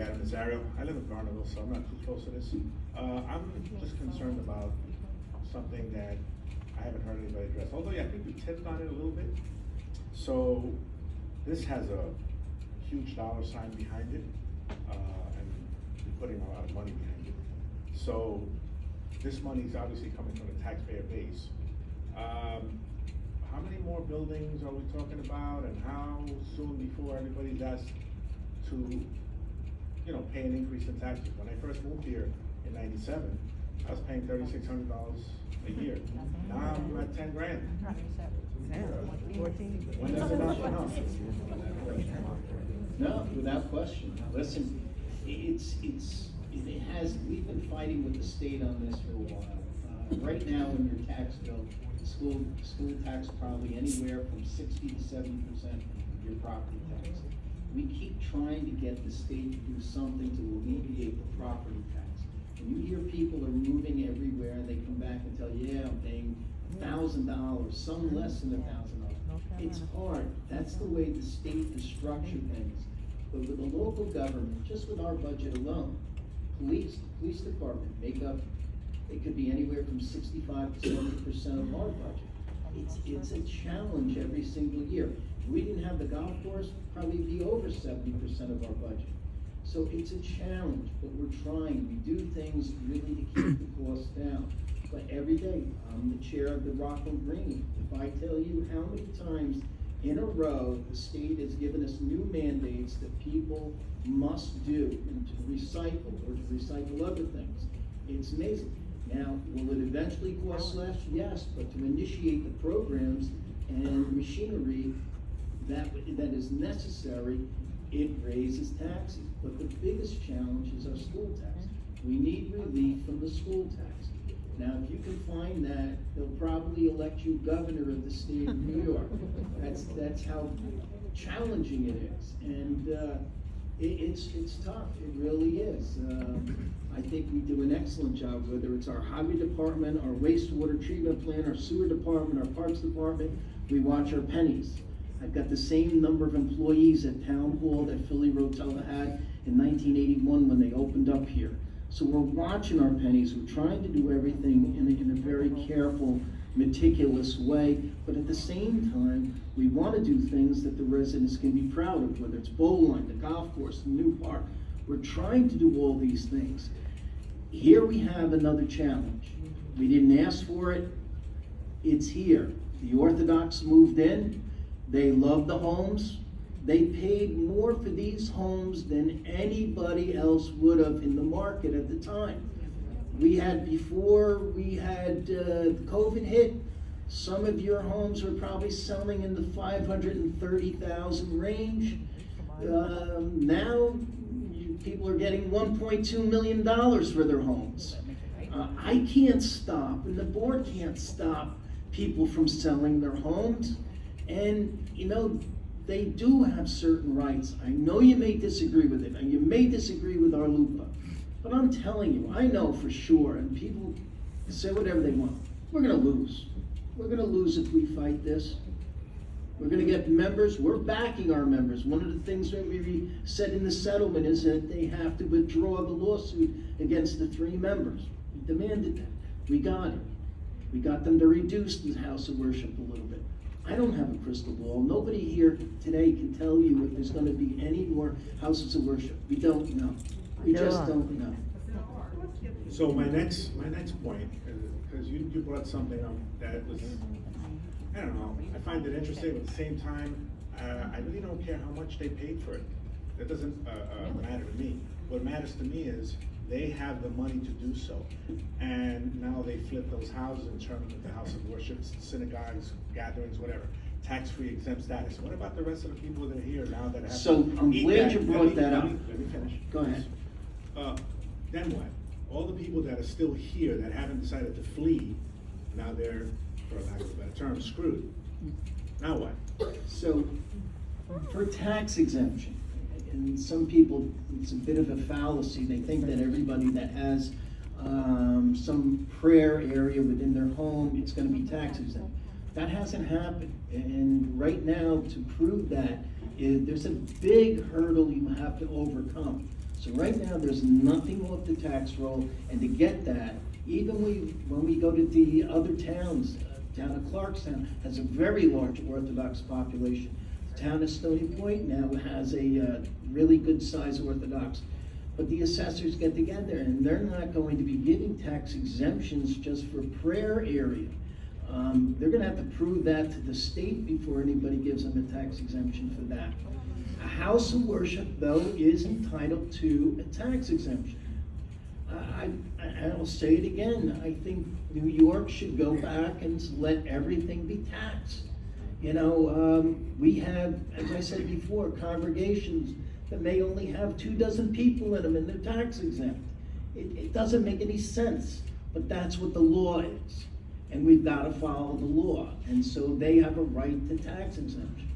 Adam Nazario. I live in Garnerville, so I'm not too close to this. I'm just concerned about something that I haven't heard anybody address, although yeah, I think we tipped on it a little bit. So this has a huge dollar sign behind it, and we're putting a lot of money behind it. So this money is obviously coming from the taxpayer base. How many more buildings are we talking about, and how soon before everybody's asked to, you know, pay an increase in taxes? When I first moved here in '97, I was paying $3,600 a year. Now I'm at 10 grand. When is enough enough? No, without question. Listen, we've been fighting with the state on this for a while. Right now in your tax bill, school tax probably anywhere from 60 to 70% of your property tax. We keep trying to get the state to do something to alleviate the property tax. And you hear people are moving everywhere and they come back and tell you, yeah, I'm paying $1,000, some less than $1,000. It's hard. That's the way the state has structured things. But with the local government, just with our budget alone, police department make up, it could be anywhere from 65 to 70% of our budget. It's a challenge every single year. If we didn't have the golf course, probably be over 70% of our budget. So it's a challenge, but we're trying. We do things really to keep the costs down. But every day, I'm the chair of the Rockland Green. If I tell you how many times in a row the state has given us new mandates that people must do and to recycle or to recycle other things, it's amazing. Now, will it eventually cost less? Yes, but to initiate the programs and machinery that is necessary, it raises taxes. But the biggest challenge is our school tax. We need relief from the school tax. Now, if you can find that, they'll probably elect you governor of the state of New York. That's how challenging it is. And it's tough, it really is. I think we do an excellent job, whether it's our highway department, our wastewater treatment plant, our sewer department, our parks department, we watch our pennies. I've got the same number of employees at Town Hall that Philly Rotella had in 1981 when they opened up here. So we're watching our pennies, we're trying to do everything in a very careful, meticulous way, but at the same time, we want to do things that the residents can be proud of, whether it's bowl line, the golf course, the new park. We're trying to do all these things. Here we have another challenge. We didn't ask for it, it's here. The Orthodox moved in, they love the homes. They paid more for these homes than anybody else would have in the market at the time. Before we had COVID hit, some of your homes were probably selling in the 530,000 range. Now, people are getting $1.2 million for their homes. I can't stop, and the board can't stop people from selling their homes. And, you know, they do have certain rights. I know you may disagree with it, and you may disagree with our LUPA, but I'm telling you, I know for sure, and people say whatever they want. We're gonna lose. We're gonna lose if we fight this. We're gonna get members, we're backing our members. One of the things that we said in the settlement is that they have to withdraw the lawsuit against the 3 members. We demanded that, we got it. We got them to reduce the house of worship a little bit. I don't have a crystal ball. Nobody here today can tell you if there's gonna be any more houses of worship. We don't know. We just don't know. So my next point, because you brought something up that was, I don't know, I find it interesting, but at the same time, I really don't care how much they paid for it. That doesn't matter to me. What matters to me is they have the money to do so. And now they flip those houses and turn them into house of worship, synagogues, gatherings, whatever. Tax-free exempt status. What about the rest of the people that are here now that have So to I'm eat glad that? you brought that up. Let me finish. Go ahead. Then what? All the people that are still here that haven't decided to flee, now they're, for lack of a better term, screwed. Now what? So, for tax exemption, and some people, it's a bit of a fallacy, they think that everybody that has some prayer area within their home, it's gonna be tax exempt. That hasn't happened, and right now, to prove that, there's a big hurdle you have to overcome. So right now, there's nothing off the tax roll, and to get that, even when we go to the other towns, town of Clarkstown has a very large Orthodox population. The town of Stony Point now has a really good size Orthodox. But the assessors get together and they're not going to be giving tax exemptions just for prayer area. They're gonna have to prove that to the state before anybody gives them a tax exemption for that. A house of worship, though, is entitled to a tax exemption. I'll say it again, I think New York should go back and let everything be taxed. You know, we have, as I said before, congregations that may only have 24 people in them and they're tax exempt. It doesn't make any sense, but that's what the law is. And we've got to follow the law, and so they have a right to tax exemption.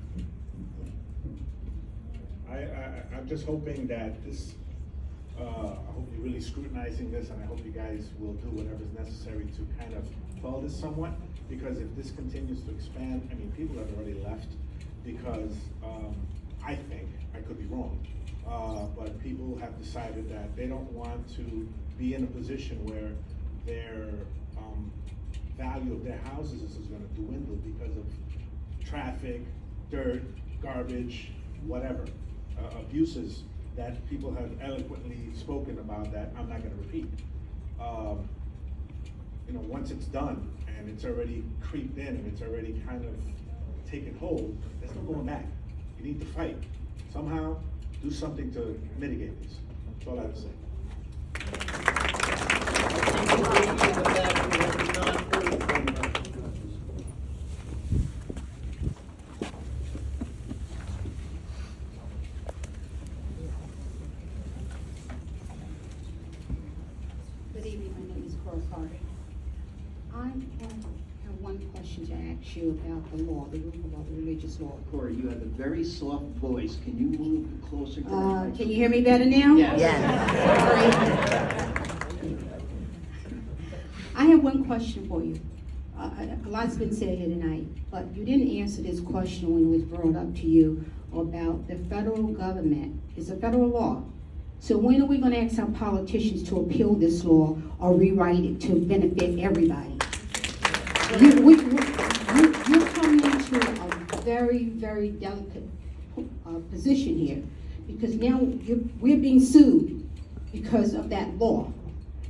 I'm just hoping that this, I hope you're really scrutinizing this, and I hope you guys will do whatever's necessary to kind of quell this somewhat, because if this continues to expand, I mean, people have already left, because I think, I could be wrong, but people have decided that they don't want to be in a position where their value of their houses is gonna dwindle because of traffic, dirt, garbage, whatever, abuses that people have eloquently spoken about that I'm not gonna repeat. You know, once it's done and it's already creeped in and it's already kind of taken hold, there's no going back. You need to fight. Somehow, do something to mitigate this. That's all I have to say. Good evening, my name is Cora Carter. I have one question to ask you about the law, the rule about the religious law. Corey, you have a very soft voice. Can you move closer to the mic? Can you hear me better now? Yes. Sorry. I have one question for you. A lot's been said here tonight, but you didn't answer this question when it was brought up to you about the federal government. It's a federal law. So when are we going to ask our politicians to appeal this law or rewrite it to benefit everybody? You're coming into a very, very delicate position here, because now we're being sued because of that law.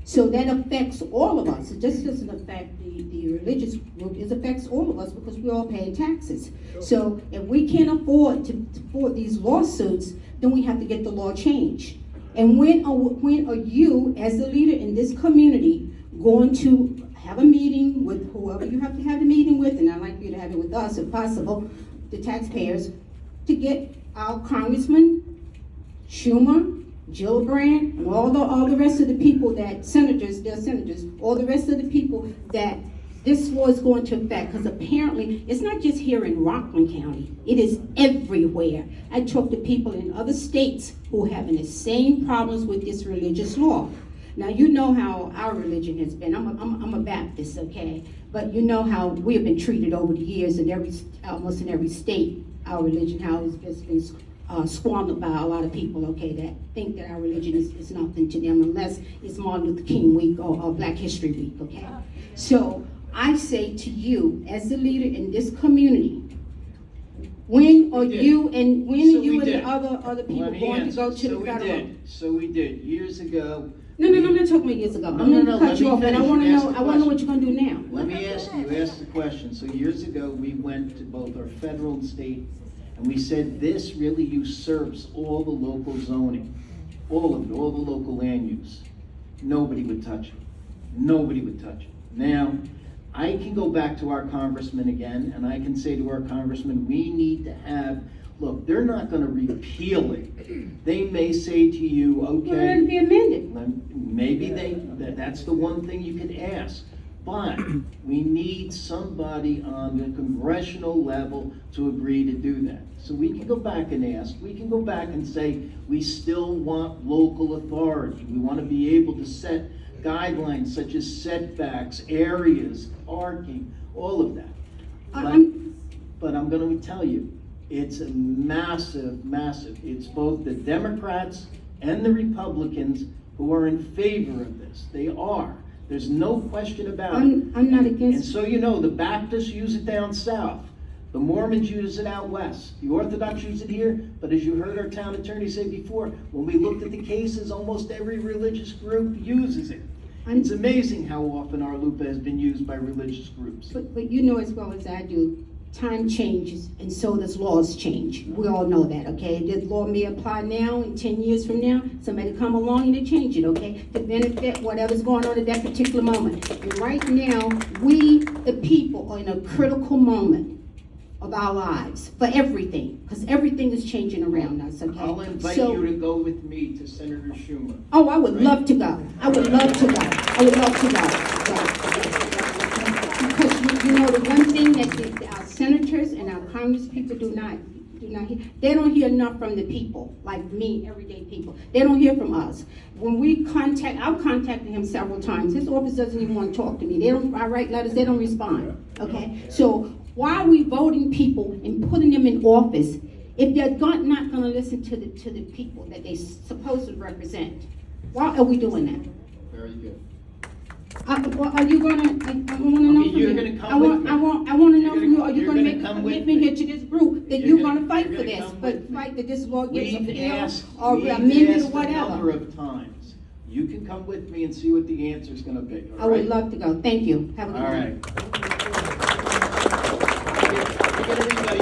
So that affects all of us. It just doesn't affect the religious group. It affects all of us because we all pay taxes. So if we can't afford to afford these lawsuits, then we have to get the law changed. And when are you, as the leader in this community, going to have a meeting with whoever you have to have the meeting with, and I'd like you to have it with us if possible, the taxpayers, to get our Congressman Schumer, Gillibrand, and all the rest of the people that they're senators, all the rest of the people that this law is going to affect, because apparently it's not just here in Rockland County, it is everywhere. I talk to people in other states who are having the same problems with this religious law. Now, you know how our religion has been. I'm a Baptist, okay? But you know how we have been treated over the years in almost in every state, our religion, how it's been squandered by a lot of people, okay, that think that our religion is nothing to them unless it's Martin Luther King Week or Black History Week, okay? So I say to you, as the leader in this community, when are you and the other people going to go to the federal? So we did. Years ago. No, I'm not talking about years ago. I'm going to cut you off, but I want to know what you're going to do now. Let me ask the question. So years ago, we went to both our federal and state, and we said this really usurps all the local zoning, all of it, all the local land use. Nobody would touch it. Nobody would touch it. Now, I can go back to our congressman again, and I can say to our congressman, we need to have, look, they're not gonna repeal it. They may say to you, okay. Well, it'll be amended. Maybe that's the one thing you could ask. But we need somebody on the congressional level to agree to do that. So we can go back and ask, we can go back and say, we still want local authority. We wanna be able to set guidelines such as setbacks, areas, parking, all of that. But I'm going to tell you, it's a massive, it's both the Democrats and the Republicans who are in favor of this. They are. There's no question about it. I'm not And against, so you know, the Baptists use it down south. The Mormons use it out west. The Orthodox use it here. But as you heard our town attorney say before, when we looked at the cases, almost every religious group uses it. It's amazing how often our LUPA has been used by religious groups. but you know as well as I do, time changes and so does laws change. We all know that, okay? The law may apply now and 10 years from now, somebody come along and they change it, okay? To benefit whatever's going on at that particular moment. And right now, we, the people, are in a critical moment of our lives for everything, because everything is changing around us, okay? I'll invite So- you to go with me to Senator Schumer. Oh, I would love to go. I would love to go. I would love to go. Because you know, the one thing that our senators and our Congress people do not hear, they don't hear enough from the people, like me, everyday people. They don't hear from us. When I've contacted him several times. His office doesn't even want to talk to me. I write letters, they don't respond, okay? So why are we voting people and putting them in office if they're not going to listen to the people that they supposedly represent? Why are we doing that? Very good. Well, are you gonna? I want to know from you're you. gonna come I want. with me. I want to know You're from you. gonna- Are you you're going to gonna make a come with commitment me. here to this group that You're you're gonna- going to fight you're for gonna this, come but with me. fight that this law gets We've appealed asked or a amended or number whatever? of times. You can come with me and see what the answer is going to be. I would love to go. Thank you. Have a good All night. right. Get everybody